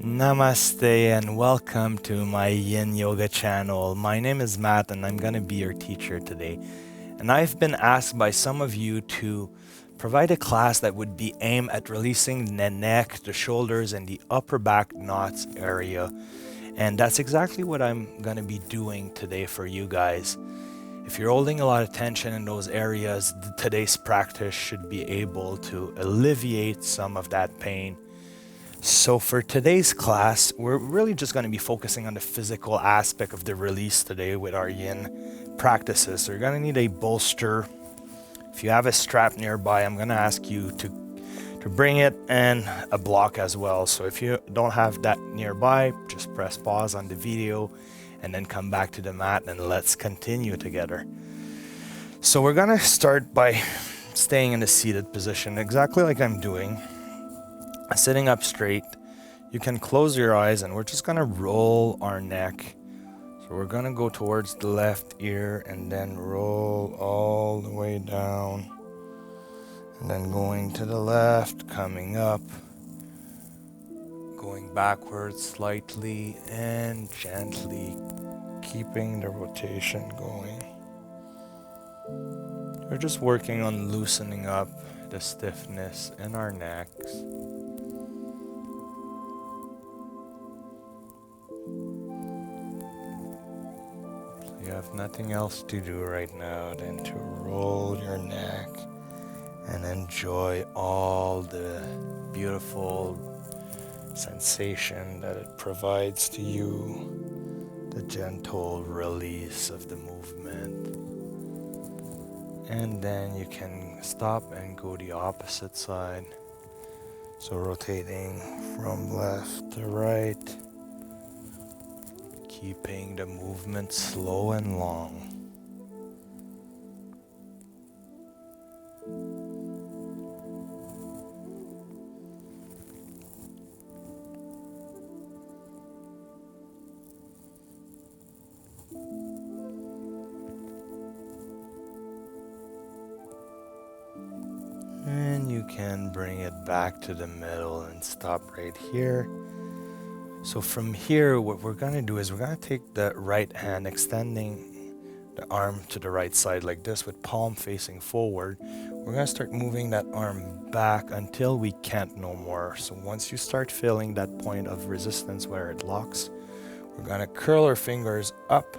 Namaste and welcome to my Yin Yoga channel. My name is Matt and I'm going to be your teacher today. And I've been asked by some of you to provide a class that would be aimed at releasing the neck, the shoulders, and the upper back knots area. And that's exactly what I'm going to be doing today for you guys. If you're holding a lot of tension in those areas, today's practice should be able to alleviate some of that pain. So for today's class, we're really just going to be focusing on the physical aspect of the release today with our yin practices. So you're going to need a bolster. If you have a strap nearby, I'm going to ask you to bring it and a block as well. So if you don't have that nearby, just press pause on the video and then come back to the mat and let's continue together. So we're going to start by staying in a seated position, exactly like I'm doing. Sitting up straight, you can close your eyes and we're just going to roll our neck. So we're going to go towards the left ear and then roll all the way down. And then going to the left, coming up, going backwards slightly and gently, keeping the rotation going. We're just working on loosening up the stiffness in our necks. You have nothing else to do right now than to roll your neck and enjoy all the beautiful sensation that it provides to you, the gentle release of the movement. And then you can stop and go the opposite side. So rotating from left to right, keeping the movement slow and long. And you can bring it back to the middle and stop right here. So from here, what we're going to do is we're going to take the right hand, extending the arm to the right side like this with palm facing forward. We're going to start moving that arm back until we can't no more. So once you start feeling that point of resistance where it locks, we're going to curl our fingers up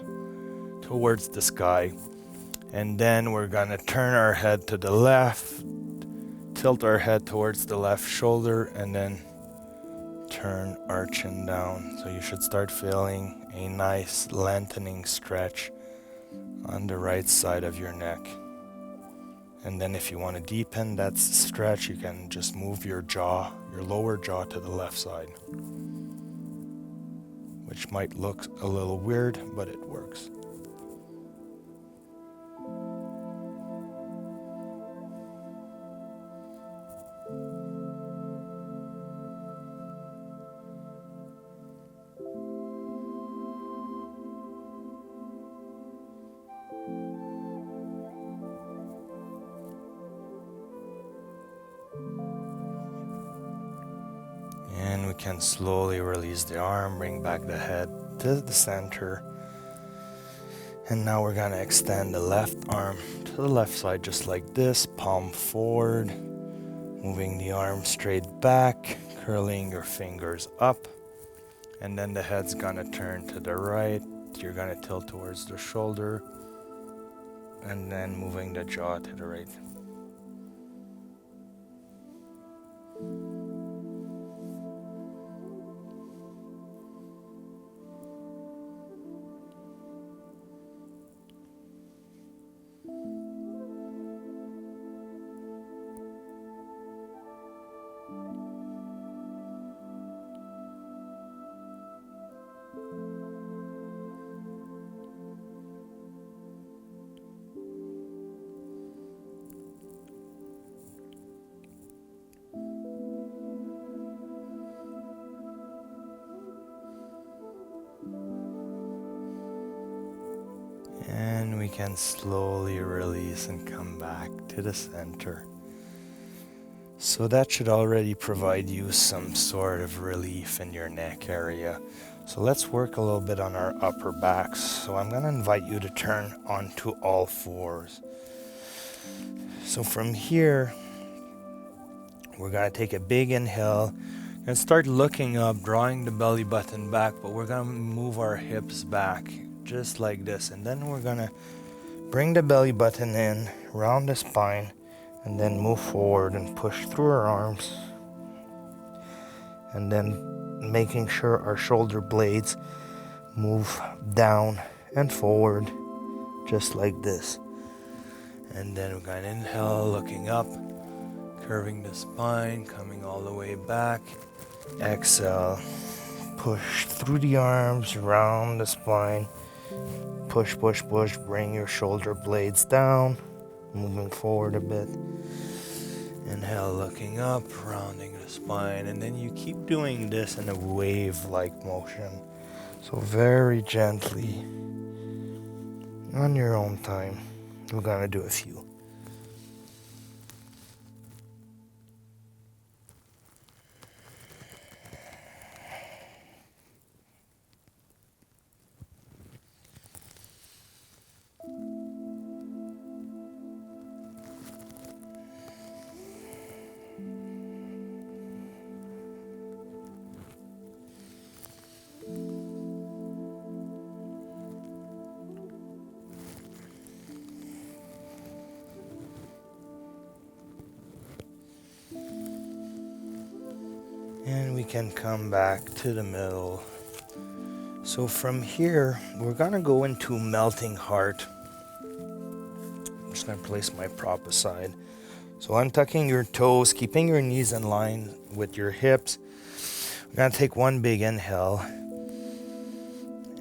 towards the sky. And then we're going to turn our head to the left, tilt our head towards the left shoulder, and then turn our chin down. So you should start feeling a nice lengthening stretch on the right side of your neck. And then if you want to deepen that stretch, you can just move your jaw, your lower jaw to the left side, which might look a little weird, but it works. And we can slowly release the arm, bring back the head to the center. And now we're going to extend the left arm to the left side just like this, palm forward, moving the arm straight back, curling your fingers up. And then the head's going to turn to the right. You're going to tilt towards the shoulder. And then moving the jaw to the right. And we can slowly release and come back to the center. So that should already provide you some sort of relief in your neck area. So let's work a little bit on our upper backs. So I'm going to invite you to turn onto all fours. So from here, we're going to take a big inhale and start looking up, drawing the belly button back, but we're going to move our hips back just like this. And then we're going to bring the belly button in, round the spine, and then move forward and push through our arms. And then making sure our shoulder blades move down and forward, just like this. And then we're going to inhale, looking up, curving the spine, coming all the way back. Exhale, push through the arms, round the spine. Push, push, push, bring your shoulder blades down, moving forward a bit. Inhale, looking up, rounding the spine, and then you keep doing this in a wave-like motion. So very gently, on your own time. We're gonna do a few. And we can come back to the middle. So from here, we're gonna go into melting heart. I'm just gonna place my prop aside. So untucking your toes, keeping your knees in line with your hips. We're gonna take one big inhale.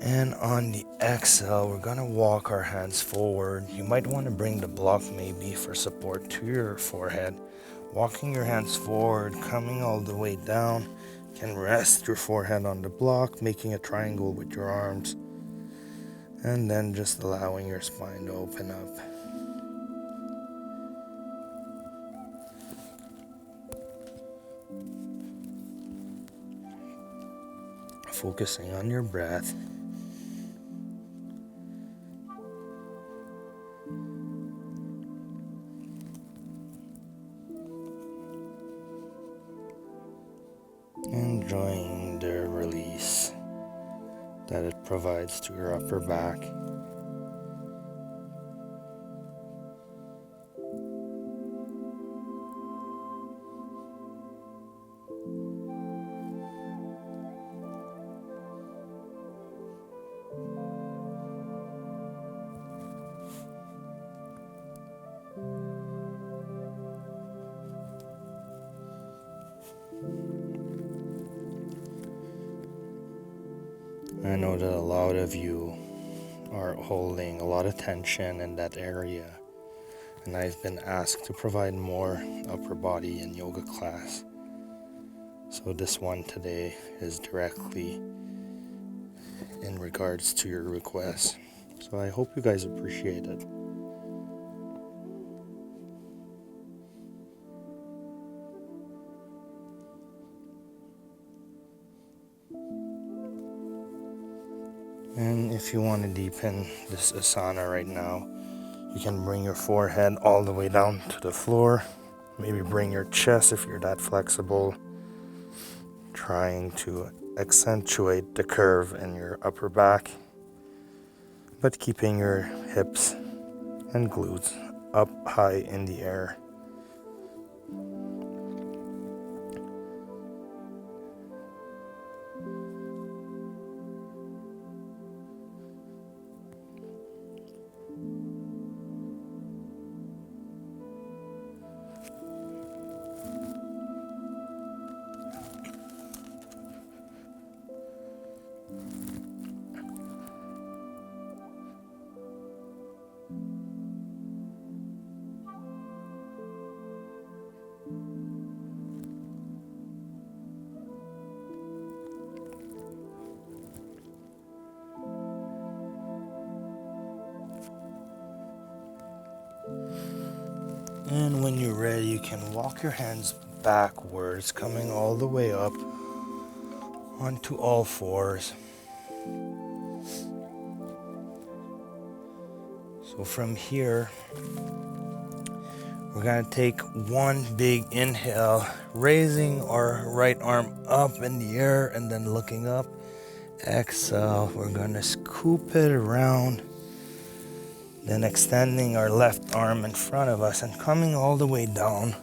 And on the exhale, we're gonna walk our hands forward. You might wanna bring the block maybe for support to your forehead. Walking your hands forward, coming all the way down. You can rest your forehead on the block, making a triangle with your arms. And then just allowing your spine to open up. Focusing on your breath. Enjoying the release that it provides to your upper back. I know that a lot of you are holding a lot of tension in that area, and I've been asked to provide more upper body and yoga class. So this one today is directly in regards to your request. So I hope you guys appreciate it. And if you want to deepen this asana right now, you can bring your forehead all the way down to the floor. Maybe bring your chest if you're that flexible. Trying to accentuate the curve in your upper back, but keeping your hips and glutes up high in the air. And when you're ready, you can walk your hands backwards, coming all the way up onto all fours. So from here, we're going to take one big inhale, raising our right arm up in the air and then looking up. Exhale, we're going to scoop it around, then extending our left arm in front of us and coming all the way down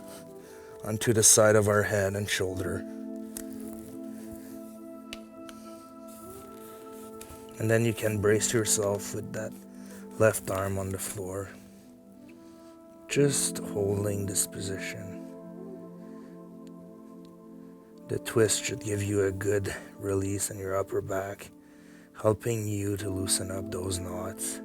onto the side of our head and shoulder. And then you can brace yourself with that left arm on the floor, just holding this position. The twist should give you a good release in your upper back, helping you to loosen up those knots.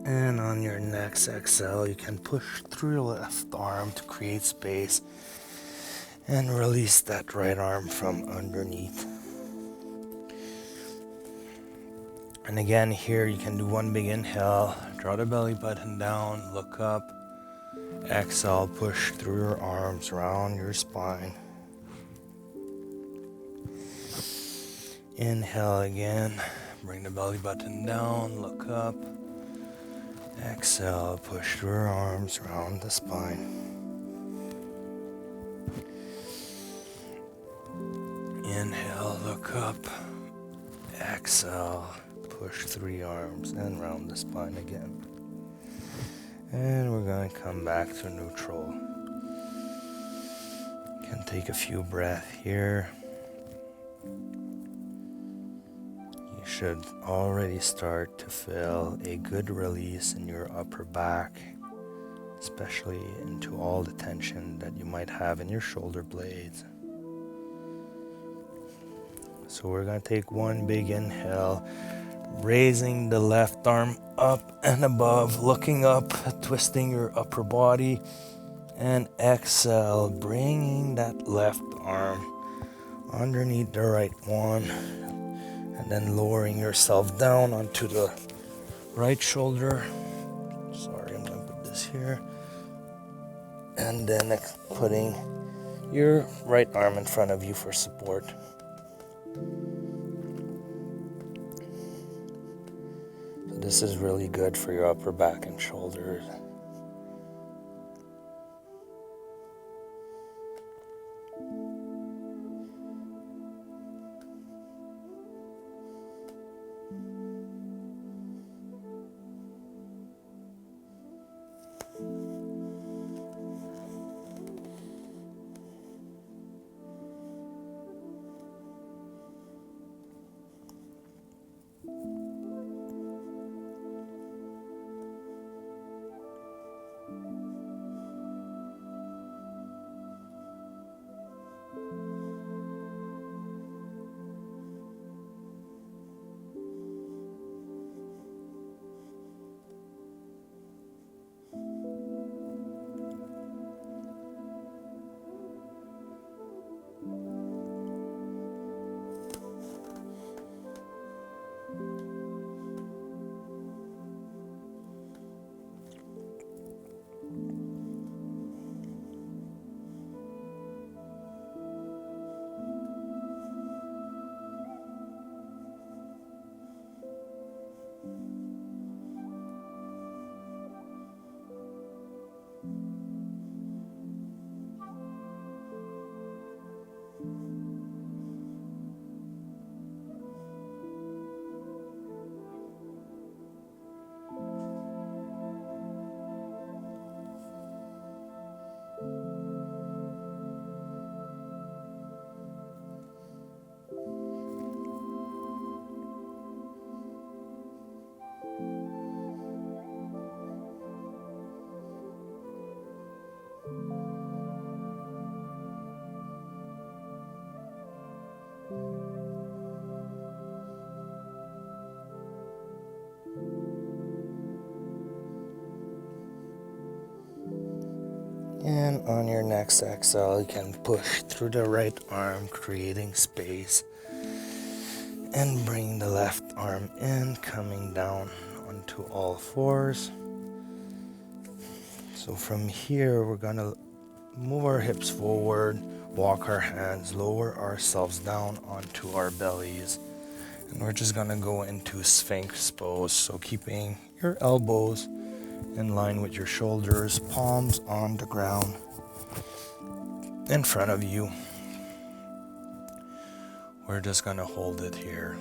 And on your next exhale, you can push through your left arm to create space and release that right arm from underneath. And again, here you can do one big inhale, draw the belly button down, look up. Exhale, push through your arms around your spine. Inhale again, bring the belly button down, look up. Exhale, push through your arms around the spine. Inhale, look up. Exhale, push through your arms and round the spine again. And we're going to come back to neutral. You can take a few breaths here. You should already start to feel a good release in your upper back, especially into all the tension that you might have in your shoulder blades. So we're going to take one big inhale, raising the left arm up and above, looking up, twisting your upper body, and exhale, bringing that left arm underneath the right one, and then lowering yourself down onto the right shoulder. Sorry, I'm going to put this here. And then putting your right arm in front of you for support. So this is really good for your upper back and shoulders. And on your next exhale, you can push through the right arm, creating space. And bring the left arm in, coming down onto all fours. So from here, we're gonna move our hips forward, walk our hands, lower ourselves down onto our bellies. And we're just gonna go into Sphinx pose. So keeping your elbows in line with your shoulders, palms on the ground in front of you. We're just gonna hold it here.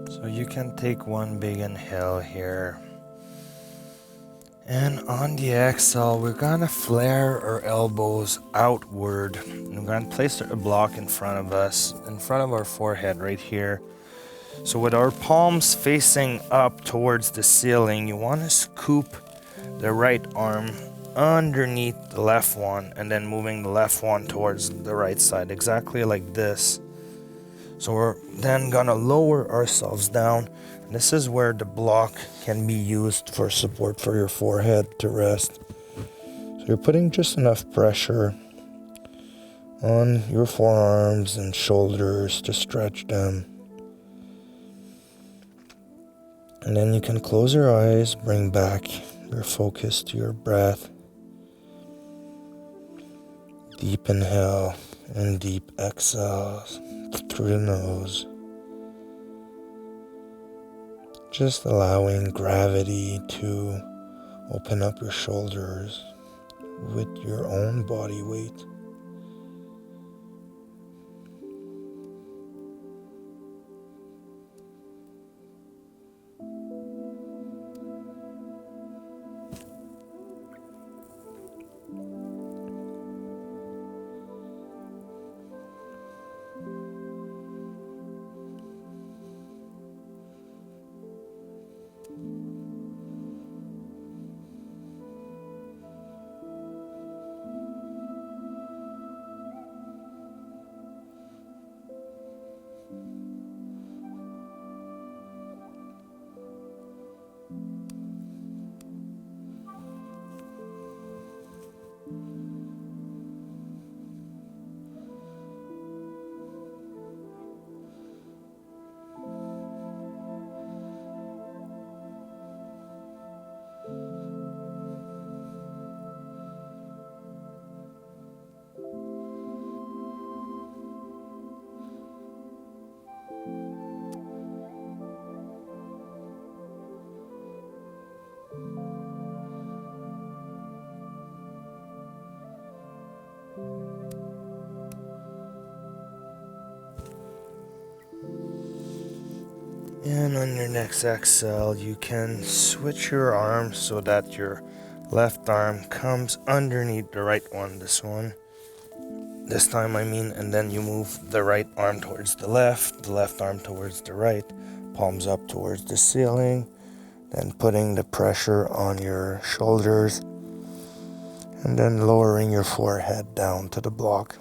So you can take one big inhale here. And on the exhale, we're gonna flare our elbows outward. And we're gonna place a block in front of us, in front of our forehead right here. So with our palms facing up towards the ceiling, you wanna scoop the right arm underneath the left one and then moving the left one towards the right side, exactly like this. So we're then gonna lower ourselves down. This is where the block can be used for support for your forehead to rest. So you're putting just enough pressure on your forearms and shoulders to stretch them. And then you can close your eyes, bring back your focus to your breath. Deep inhale and deep exhales through the nose. Just allowing gravity to open up your shoulders with your own body weight. And on your next exhale, you can switch your arms so that your left arm comes underneath the right one. This time I mean, and then you move the right arm towards the left arm towards the right, palms up towards the ceiling, then putting the pressure on your shoulders, and then lowering your forehead down to the block.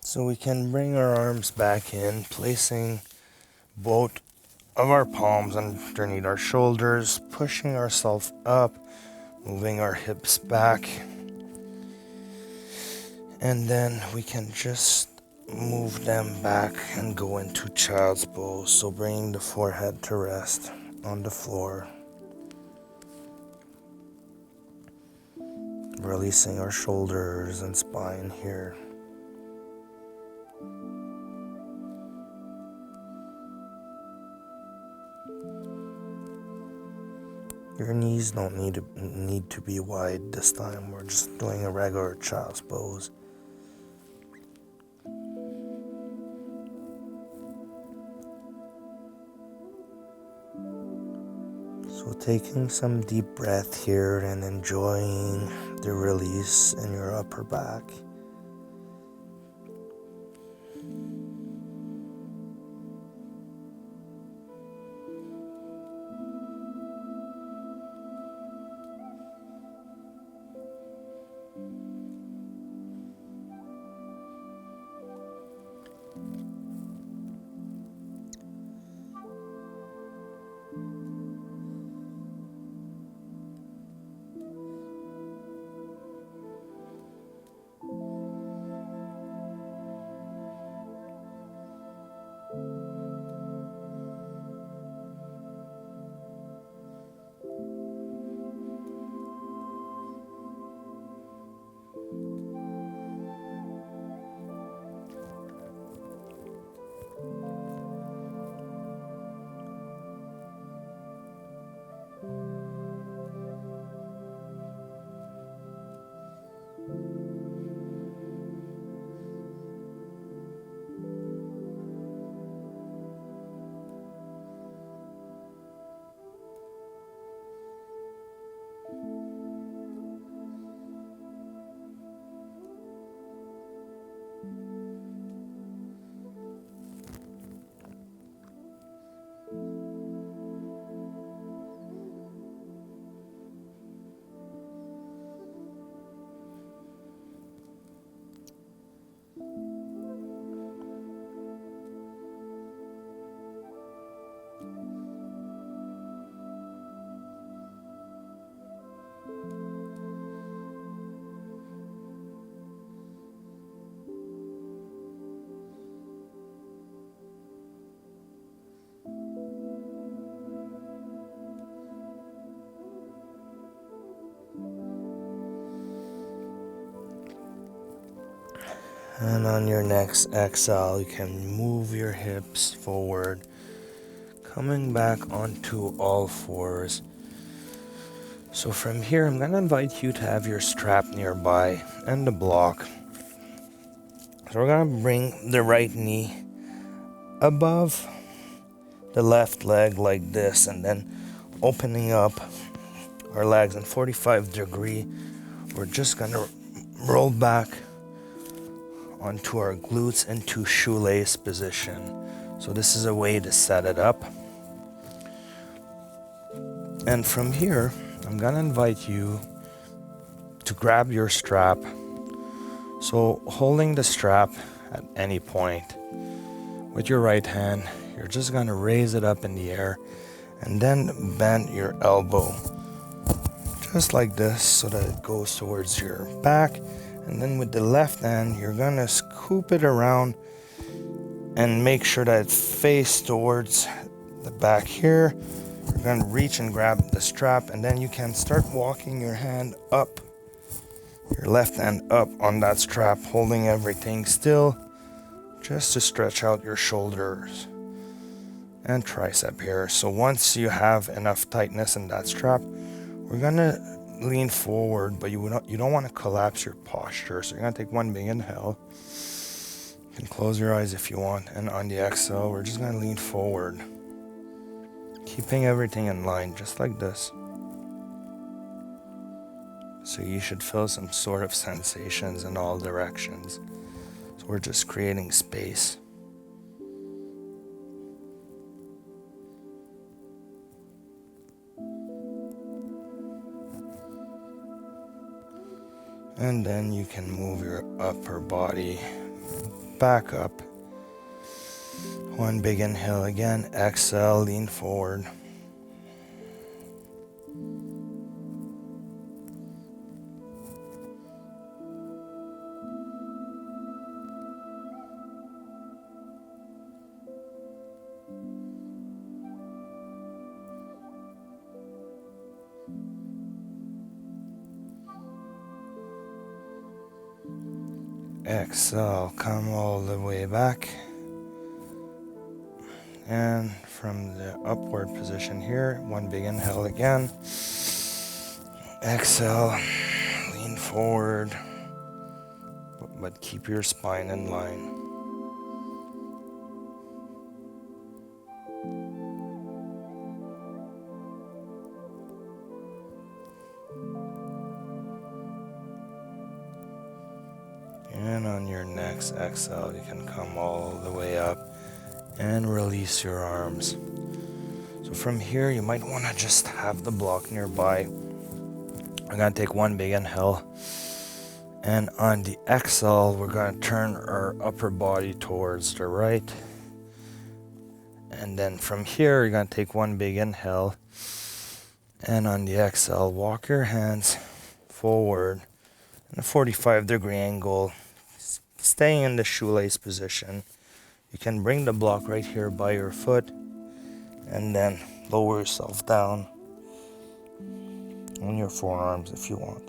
So we can bring our arms back in, placing both of our palms underneath our shoulders, pushing ourselves up, moving our hips back. And then we can just move them back and go into child's pose. So bringing the forehead to rest on the floor. Releasing our shoulders and spine here. Your knees don't need to be wide this time. We're just doing a regular child's pose. So taking some deep breath here and enjoying the release in your upper back. And on your next exhale, you can move your hips forward, coming back onto all fours. So from here, I'm going to invite you to have your strap nearby and the block. So we're going to bring the right knee above the left leg like this, and then opening up our legs in 45-degree. We're just going to roll back onto our glutes into shoelace position. So this is a way to set it up. And from here, I'm gonna invite you to grab your strap. So holding the strap at any point with your right hand, you're just gonna raise it up in the air and then bend your elbow just like this so that it goes towards your back. And then with the left hand, you're gonna scoop it around and make sure that it faces towards the back here. You're gonna reach and grab the strap, and then you can start walking your hand up, your left hand up on that strap, holding everything still, just to stretch out your shoulders and tricep here. So once you have enough tightness in that strap, we're gonna lean forward, but you don't want to collapse your posture. So you're gonna take one big inhale. You can close your eyes if you want, and on the exhale, we're just gonna lean forward, keeping everything in line, just like this. So you should feel some sort of sensations in all directions. So we're just creating space. And then you can move your upper body back up. One big inhale again. Exhale, lean forward. Exhale, come all the way back. And from the upward position here, one big inhale again. Exhale, lean forward, but keep your spine in line. And on your next exhale, you can come all the way up and release your arms. So from here, you might want to just have the block nearby. I'm going to take one big inhale. And on the exhale, we're going to turn our upper body towards the right. And then from here, you're going to take one big inhale. And on the exhale, walk your hands forward in a 45-degree angle, staying in the shoelace position. You can bring the block right here by your foot and then lower yourself down on your forearms if you want.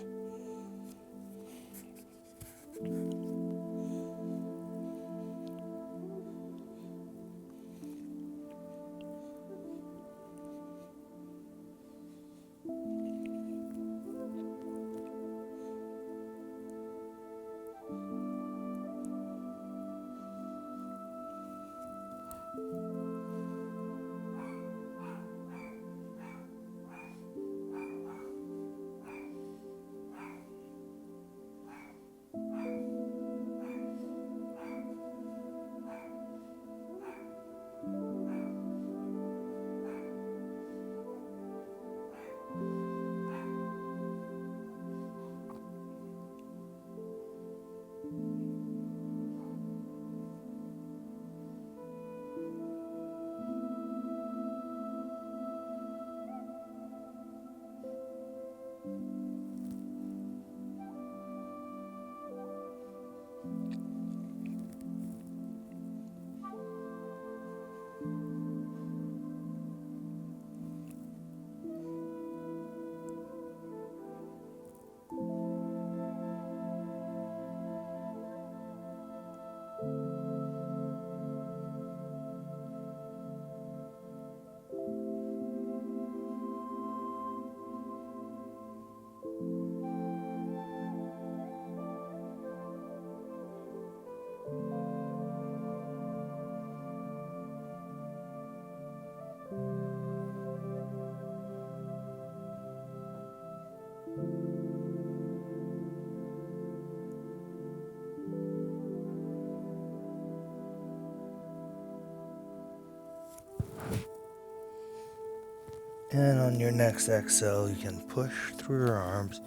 And on your next exhale, you can push through your arms,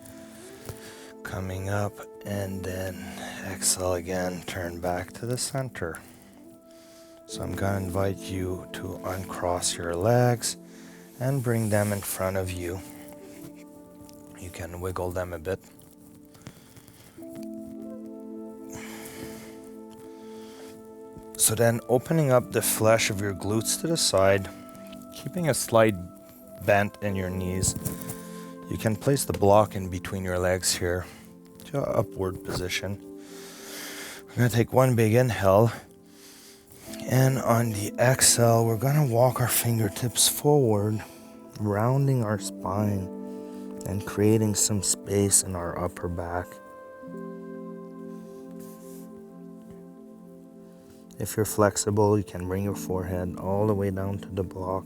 coming up, and then exhale again, turn back to the center. So I'm going to invite you to uncross your legs and bring them in front of you. You can wiggle them a bit. So then opening up the flesh of your glutes to the side, keeping a slight bend in your knees. You can place the block in between your legs here to an upward position. We're going to take one big inhale. And on the exhale, we're going to walk our fingertips forward, rounding our spine and creating some space in our upper back. If you're flexible, you can bring your forehead all the way down to the block.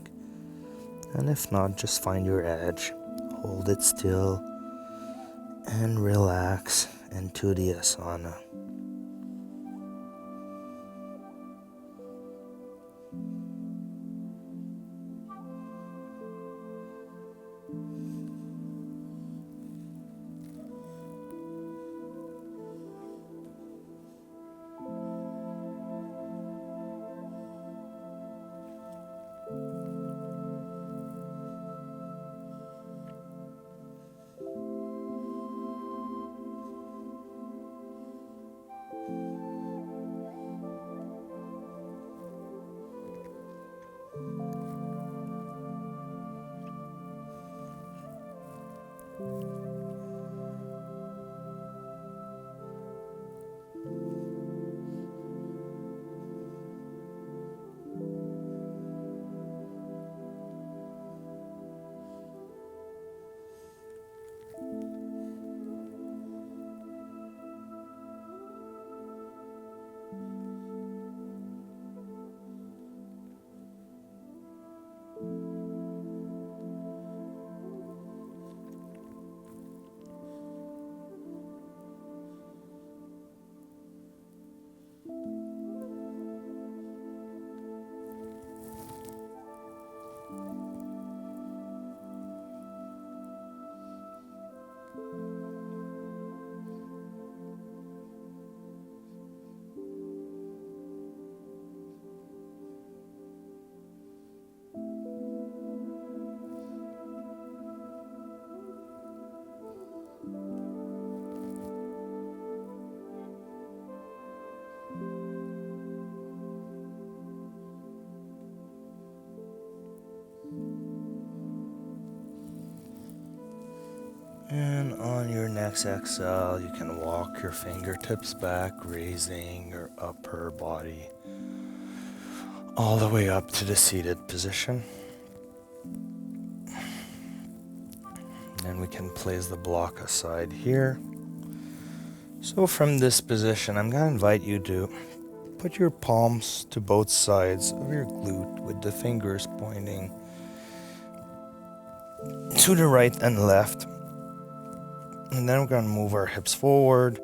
And if not, just find your edge, hold it still, and relax into the asana. And on your next exhale, you can walk your fingertips back, raising your upper body all the way up to the seated position. And we can place the block aside here. So from this position, I'm going to invite you to put your palms to both sides of your glute with the fingers pointing to the right and left. And then we're going to move our hips forward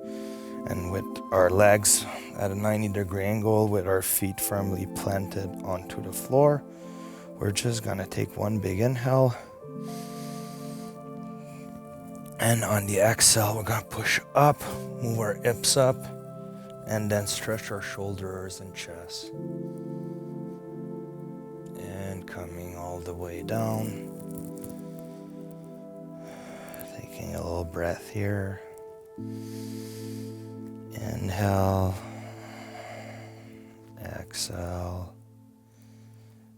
and with our legs at a 90-degree angle with our feet firmly planted onto the floor. We're just going to take one big inhale. And on the exhale, we're going to push up, move our hips up, and then stretch our shoulders and chest. And coming all the way down. Taking a little breath here. Inhale. Exhale.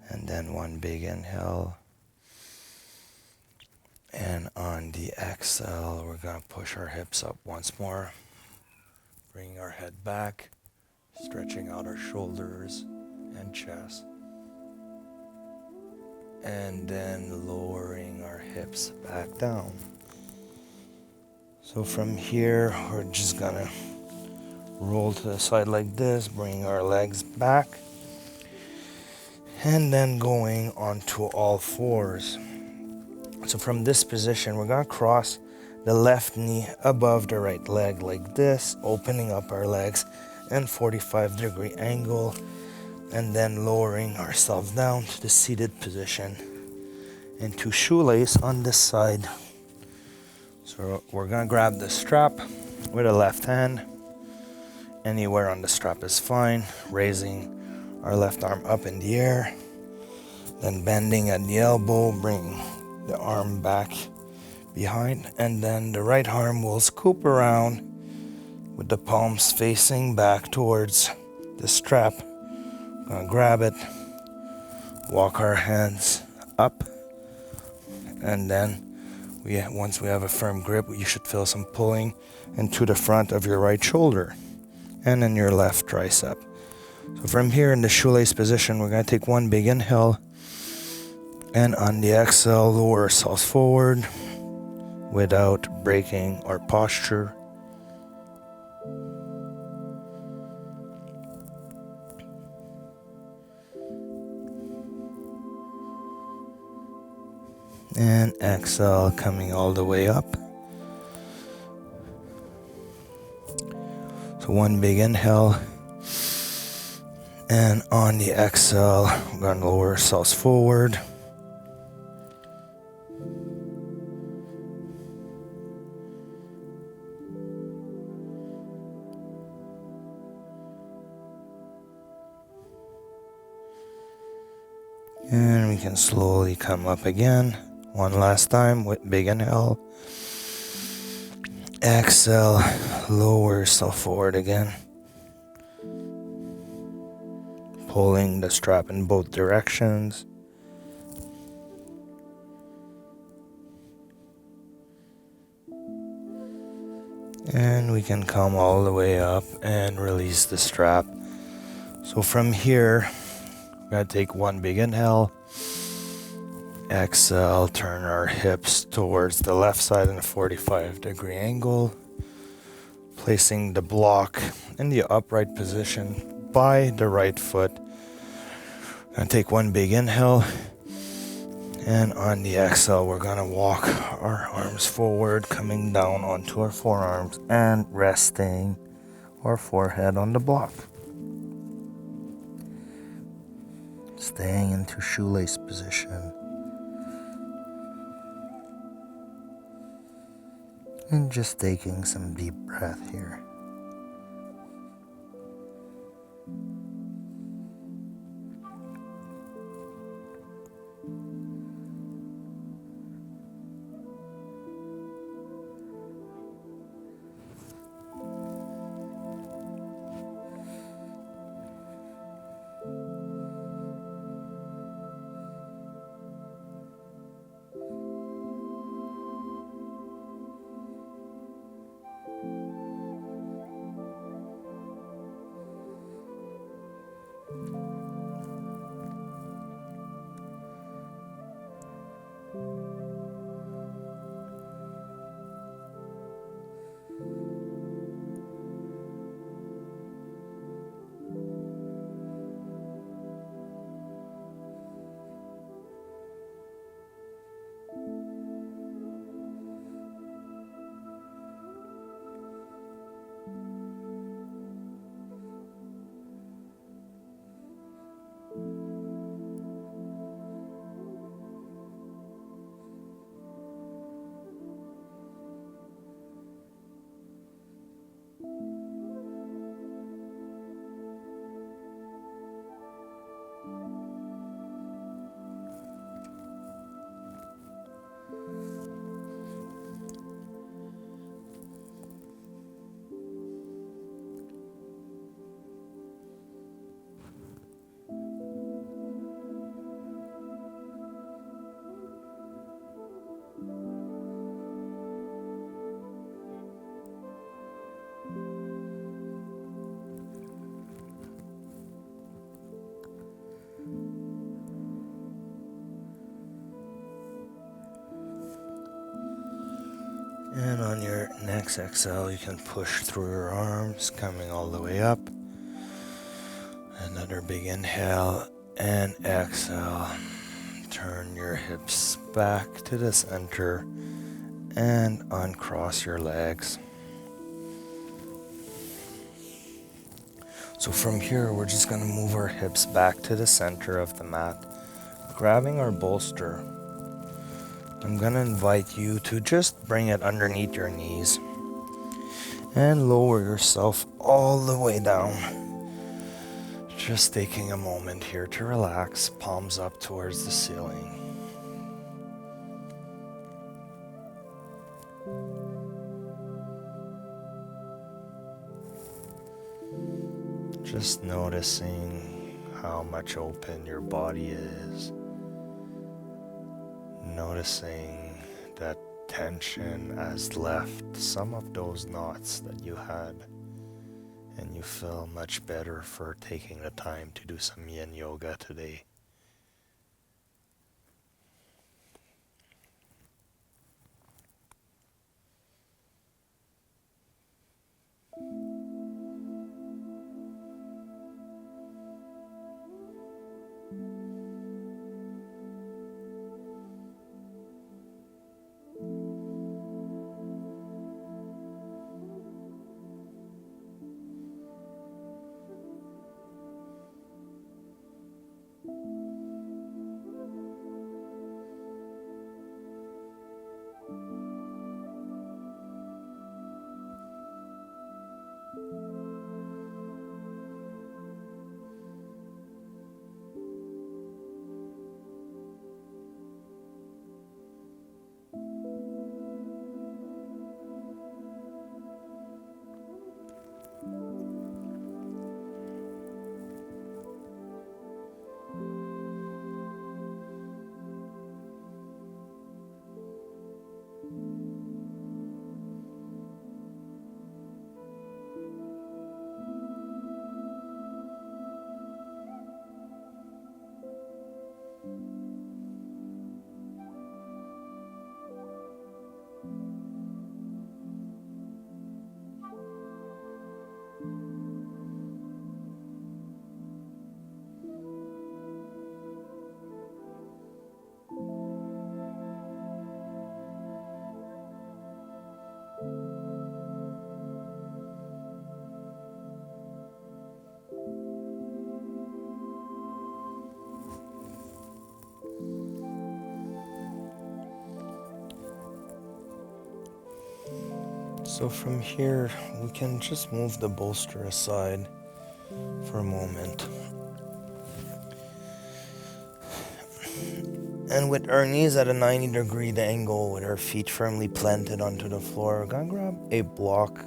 And then one big inhale. And on the exhale, we're going to push our hips up once more. Bring our head back, stretching out our shoulders and chest. And then lowering our hips back down. So from here, we're just going to roll to the side like this, bring our legs back. And then going onto all fours. So from this position, we're going to cross the left knee above the right leg like this, opening up our legs in 45-degree angle, and then lowering ourselves down to the seated position. into shoelace on this side. So we're gonna grab the strap with a left hand. Anywhere on the strap is fine. Raising our left arm up in the air. Then bending at the elbow, bring the arm back behind. And then the right arm will scoop around with the palms facing back towards the strap. Gonna grab it. Walk our hands up. And then once we have a firm grip, you should feel some pulling into the front of your right shoulder and in your left tricep. So from here in the shoelace position, we're going to take one big inhale, and on the exhale, lower ourselves forward without breaking our posture. And exhale, coming all the way up. So one big inhale, and on the exhale, we're going to lower ourselves forward. And we can slowly come up again. One last time with big inhale. Exhale, lower yourself forward again. Pulling the strap in both directions. And we can come all the way up and release the strap. So from here, we're going to take one big inhale. Exhale, turn our hips towards the left side in a 45-degree angle. Placing the block in the upright position by the right foot. Gonna take one big inhale. And on the exhale, we're gonna walk our arms forward, coming down onto our forearms and resting our forehead on the block. Staying into shoelace position. And just taking some deep breath here. And on your next exhale, you can push through your arms, coming all the way up. Another big inhale and exhale. Turn your hips back to the center and uncross your legs. So from here, we're just going to move our hips back to the center of the mat, grabbing our bolster I'm gonna invite you to just bring it underneath your knees and lower yourself all the way down. Just taking a moment here to relax, palms up towards the ceiling. Just noticing how much open your body is. Noticing that tension has left some of those knots that you had. And you feel much better for taking the time to do some Yin Yoga today. So from here, we can just move the bolster aside for a moment. And with our knees at a 90-degree angle, with our feet firmly planted onto the floor, we're gonna grab a block.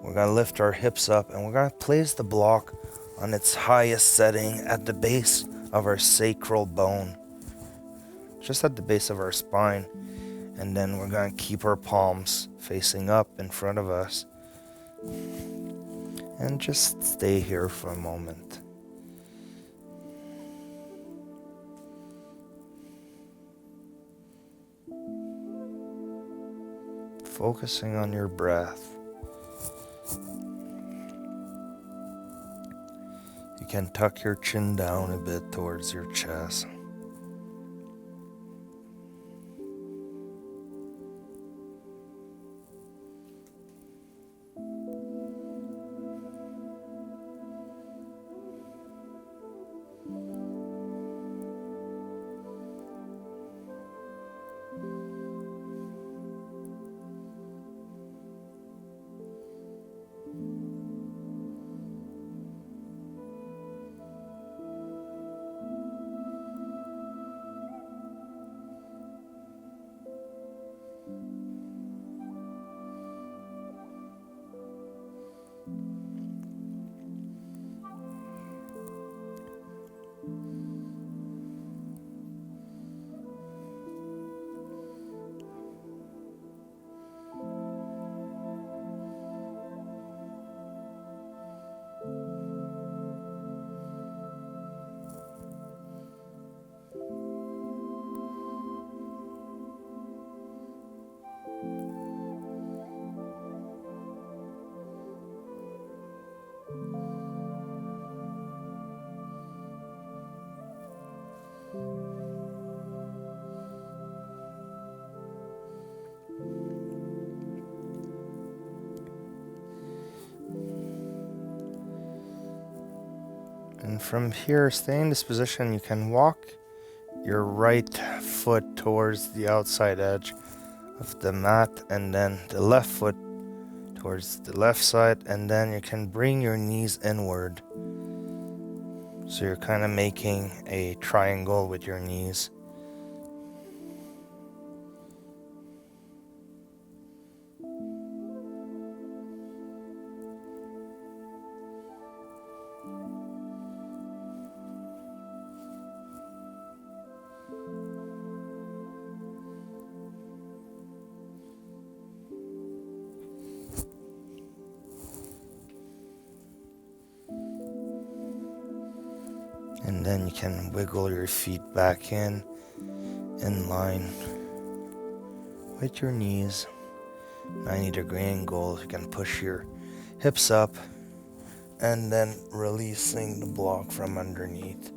We're gonna lift our hips up and we're gonna place the block on its highest setting at the base of our sacral bone, just at the base of our spine. And then we're gonna keep our palms facing up in front of us and just stay here for a moment. Focusing on your breath. You can tuck your chin down a bit towards your chest. And from here, stay in this position. You can walk your right foot towards the outside edge of the mat, and then the left foot towards the left side, and then you can bring your knees inward. So you're kind of making a triangle with your knees. And then you can wiggle your feet back in line with your knees. 90-degree angle. You can push your hips up and then releasing the block from underneath.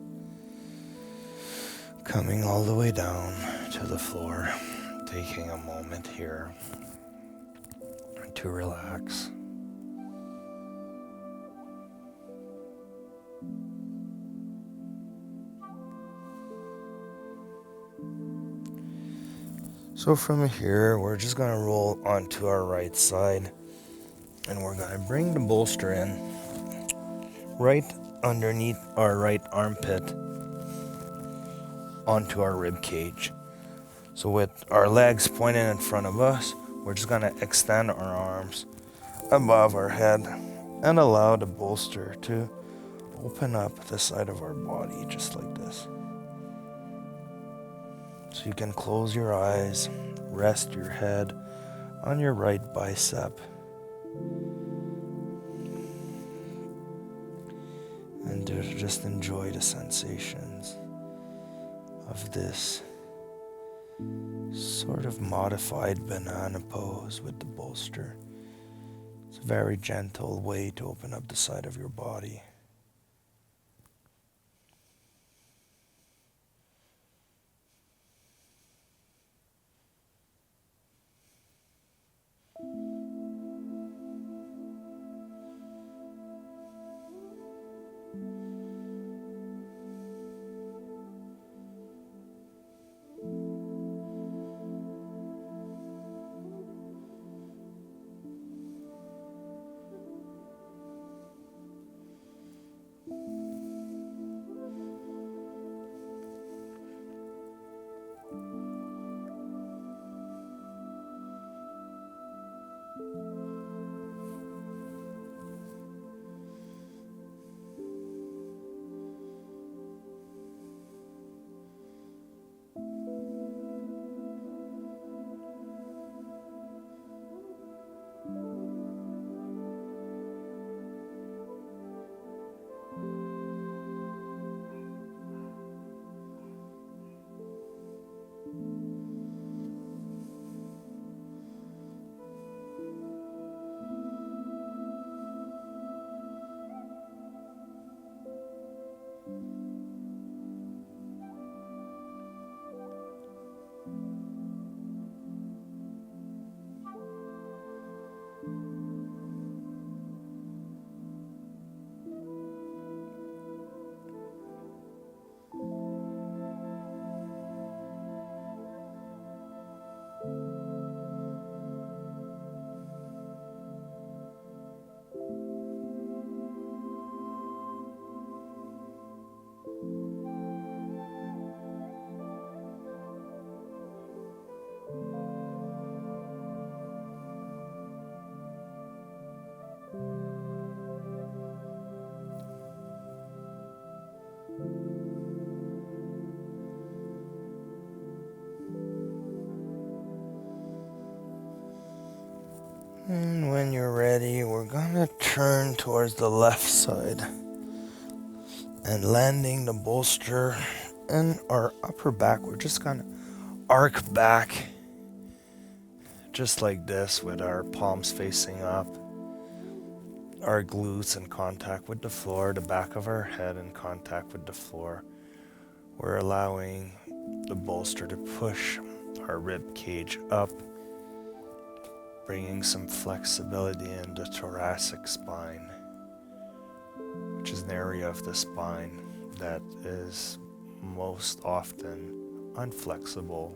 Coming all the way down to the floor. Taking a moment here to relax. So from here, we're just going to roll onto our right side, and we're going to bring the bolster in right underneath our right armpit onto our rib cage. So with our legs pointed in front of us, we're just going to extend our arms above our head and allow the bolster to open up the side of our body just like this. So you can close your eyes, rest your head on your right bicep, and just enjoy the sensations of this sort of modified banana pose with the bolster. It's a very gentle way to open up the side of your body. And when you're ready, we're gonna turn towards the left side and landing the bolster in our upper back. We're just gonna arc back just like this with our palms facing up, our glutes in contact with the floor, the back of our head in contact with the floor. We're allowing the bolster to push our rib cage up, bringing some flexibility in the thoracic spine, which is an area of the spine that is most often unflexible.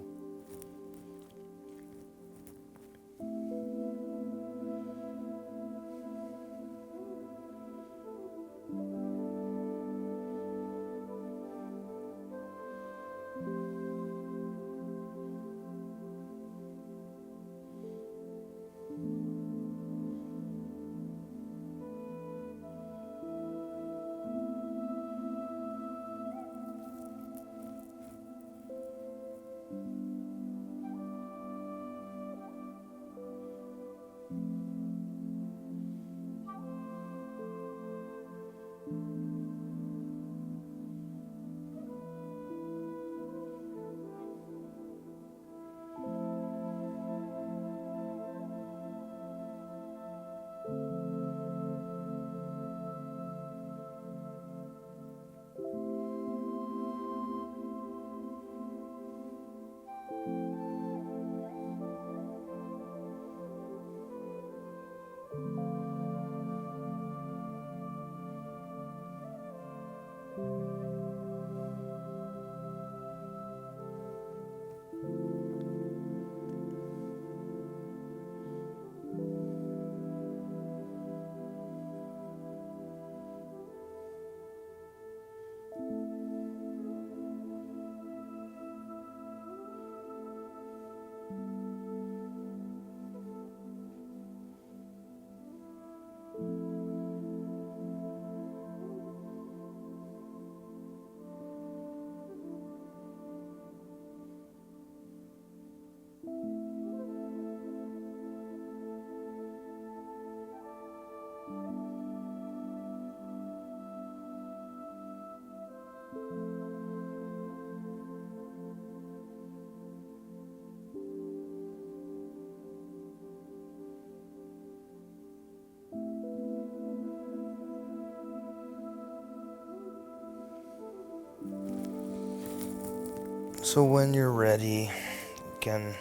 So when you're ready, you can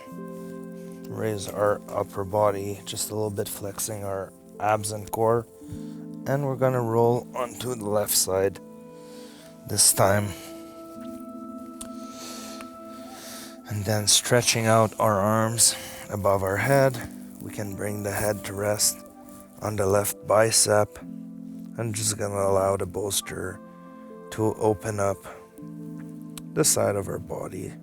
raise our upper body just a little bit, flexing our abs and core. And we're gonna roll onto the left side this time. And then stretching out our arms above our head, we can bring the head to rest on the left bicep. I'm just gonna allow the bolster to open up the side of our body.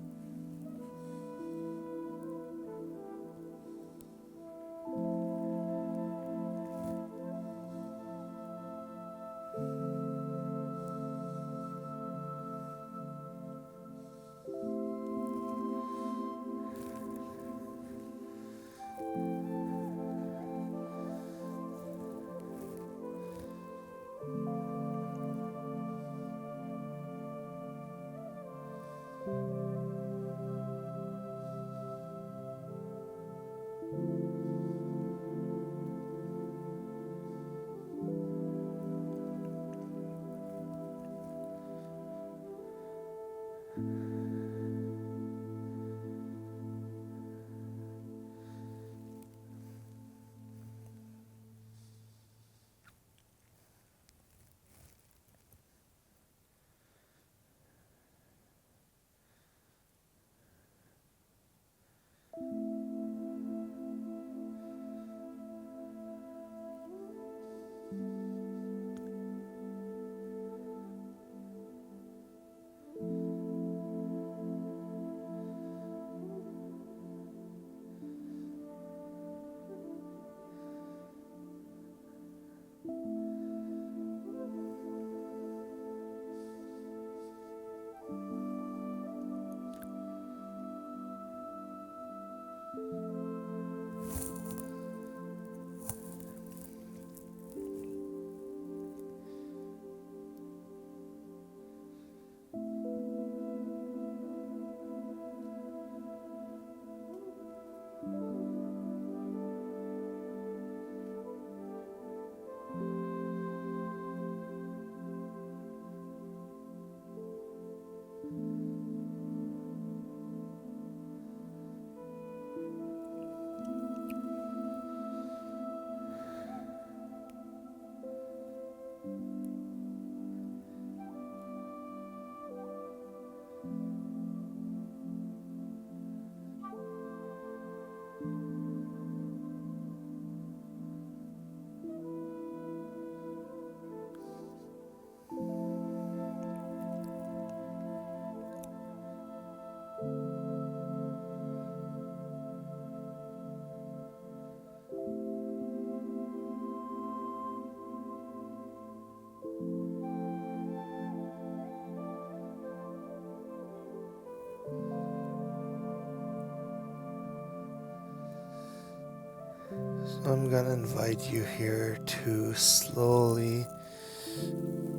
So I'm gonna invite you here to slowly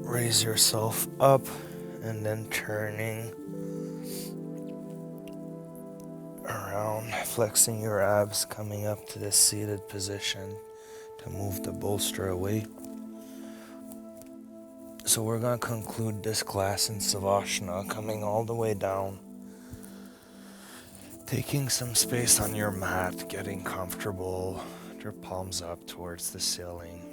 raise yourself up and then turning around, flexing your abs, coming up to this seated position to move the bolster away. So we're going to conclude this class in Savasana, coming all the way down, taking some space on your mat, getting comfortable, with your palms up towards the ceiling.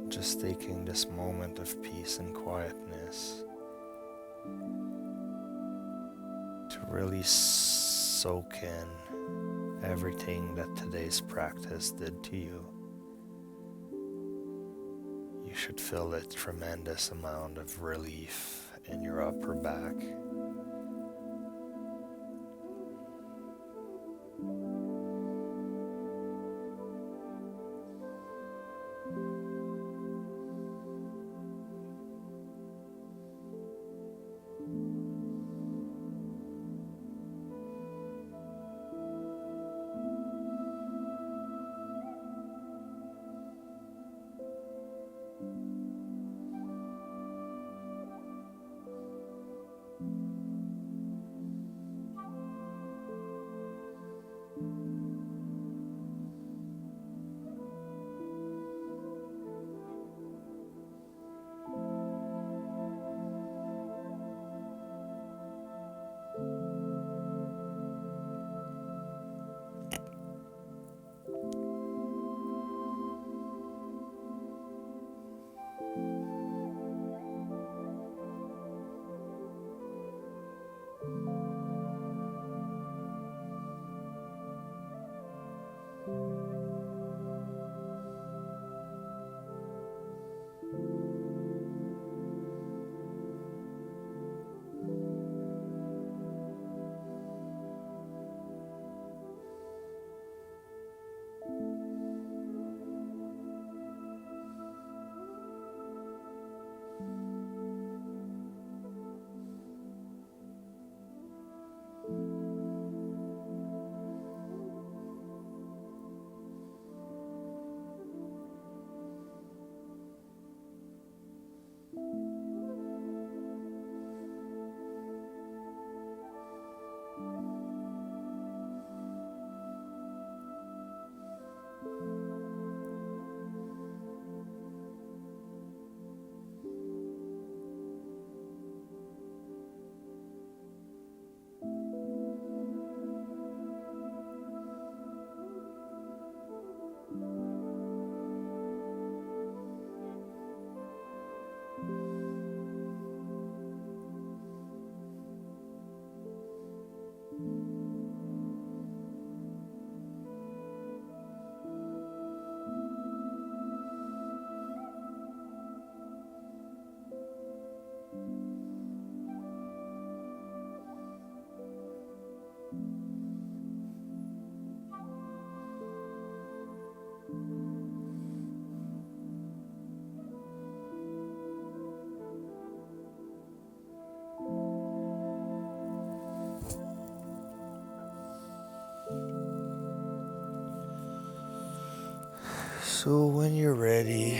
Just taking this moment of peace and quietness to really soak in everything that today's practice did to you. You should feel a tremendous amount of relief in your upper back. So when you're ready,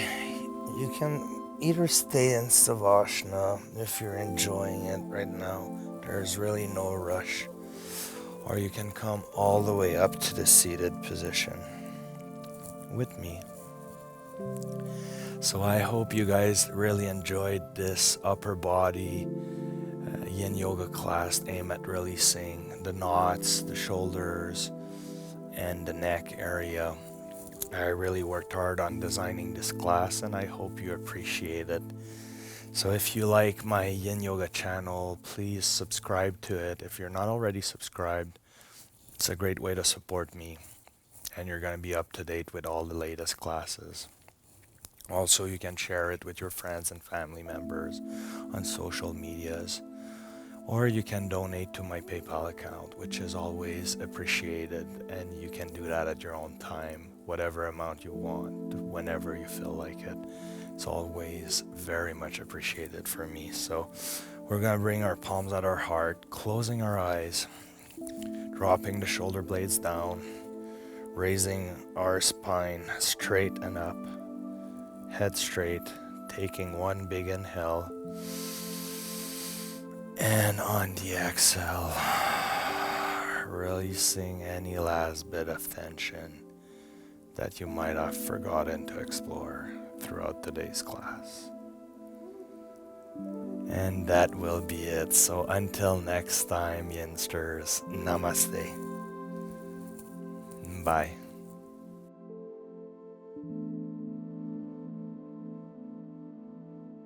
you can either stay in Savasana if you're enjoying it right now. There's really no rush. Or you can come all the way up to the seated position with me. So I hope you guys really enjoyed this upper body Yin Yoga class aimed at releasing the knots, the shoulders, and the neck area. I really worked hard on designing this class and I hope you appreciate it. So if you like my Yin Yoga channel, please subscribe to it. If you're not already subscribed, it's a great way to support me and you're going to be up to date with all the latest classes. Also, you can share it with your friends and family members on social medias, or you can donate to my PayPal account, which is always appreciated, and you can do that at your own time, whatever amount you want, whenever you feel like it. It's always very much appreciated for me. So We're going to bring our palms at our heart, closing our eyes, dropping the shoulder blades down, raising our spine straight and up, head straight, taking one big inhale, and on the exhale, releasing any last bit of tension that you might have forgotten to explore throughout today's class. And that will be it. So until next time, Yinsters, Namaste. Bye.